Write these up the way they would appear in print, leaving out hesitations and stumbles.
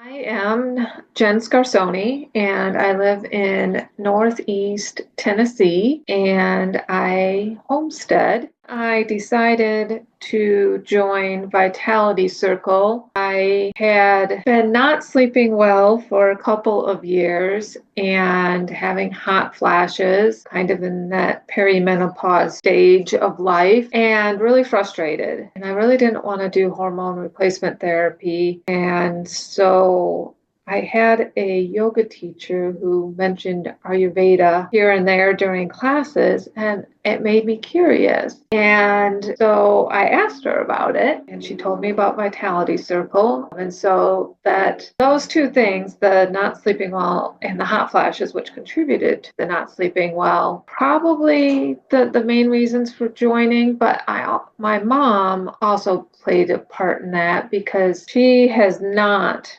I am Jen Scarsoni, and I live in Northeast Tennessee, and I homestead. I decided to join Vitality Circle. I had been not sleeping well for a couple of years and having hot flashes, kind of in that perimenopause stage of life, and really frustrated. And I really didn't want to do hormone replacement therapy. And so I had a yoga teacher who mentioned Ayurveda here and there during classes, and it made me curious. And so I asked her about it, and she told me about Vitality Circle. And so that those two things, the not sleeping well and the hot flashes, which contributed to the not sleeping well, probably the main reasons for joining. But my mom also played a part in that because she has not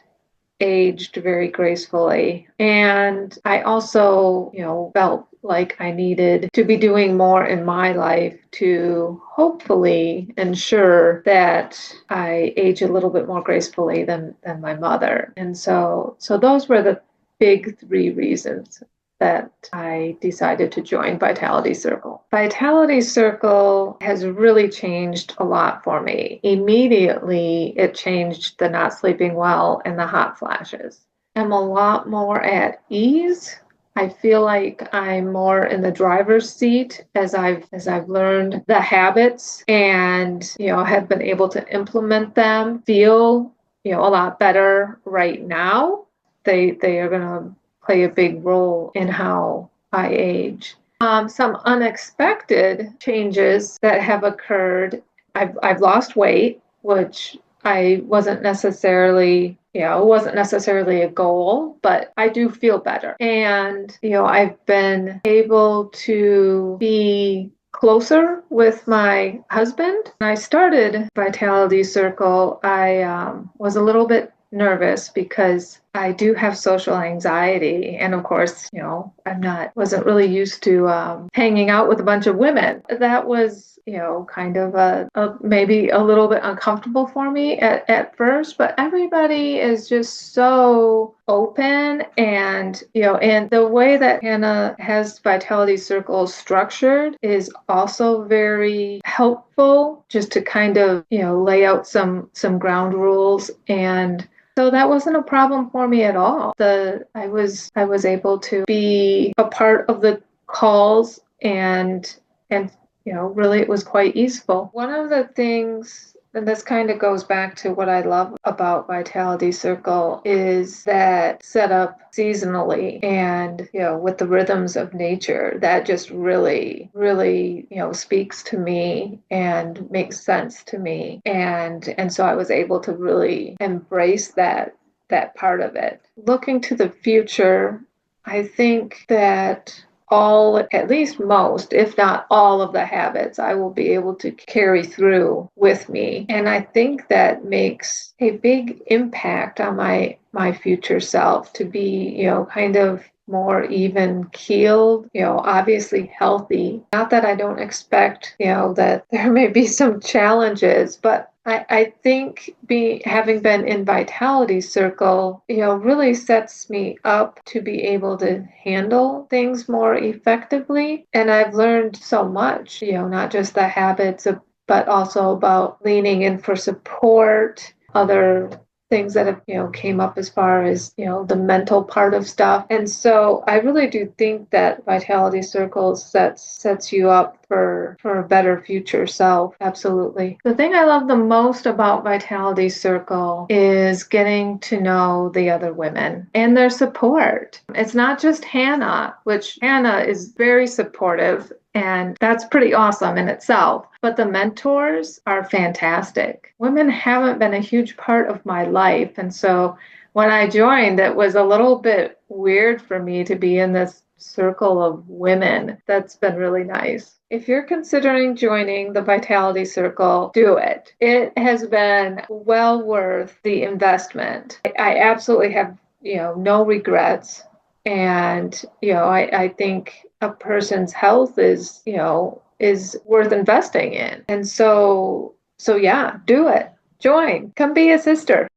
aged very gracefully. And I also, felt like I needed to be doing more in my life to hopefully ensure that I age a little bit more gracefully than my mother. And so those were the big three reasons that I decided to join Vitality Circle. Vitality Circle has really changed a lot for me. Immediately, it changed the not sleeping well and the hot flashes. I'm a lot more at ease. I feel like I'm more in the driver's seat as I've learned the habits and have been able to implement them. Feel a lot better right now. They are going to play a big role in how I age. Some unexpected changes that have occurred. I've lost weight, which I wasn't necessarily, it wasn't necessarily a goal, but I do feel better. And, I've been able to be closer with my husband. When I started Vitality Circle, I was a little bit nervous because I do have social anxiety. And of course, wasn't really used to hanging out with a bunch of women. That was, kind of maybe a little bit uncomfortable for me at first, but everybody is just so open and the way that Hannah has Vitality Circles structured is also very helpful just to kind of, lay out some ground rules. And so that wasn't a problem for me at all. I was able to be a part of the calls and really it was quite easeful. One of the things, and this kind of goes back to what I love about Vitality Circle, is that set up seasonally and, with the rhythms of nature. That just really, really, speaks to me and makes sense to me. And so I was able to really embrace that part of it. Looking to the future, I think that at least most, if not all of the habits, I will be able to carry through with me. And I think that makes a big impact on my future self to be, kind of more even keeled, obviously healthy. Not that I don't expect, that there may be some challenges, but I think having been in Vitality Circle, really sets me up to be able to handle things more effectively. And I've learned so much, not just the habits but also about leaning in for support, other things that have came up as far as the mental part of stuff. And so I really do think that Vitality Circles sets you up for a better future self. Absolutely. The thing I love the most about Vitality Circle is getting to know the other women and their support. It's not just Hannah, which Hannah is very supportive, and that's pretty awesome in itself. But the mentors are fantastic. Women haven't been a huge part of my life. And so when I joined, it was a little bit weird for me to be in this circle of women. That's been really nice. If you're considering joining the Vitality Circle, do it. It has been well worth the investment. I absolutely have, no regrets. And, I think a person's health is worth investing in. And so yeah, do it. Join. Come be a sister.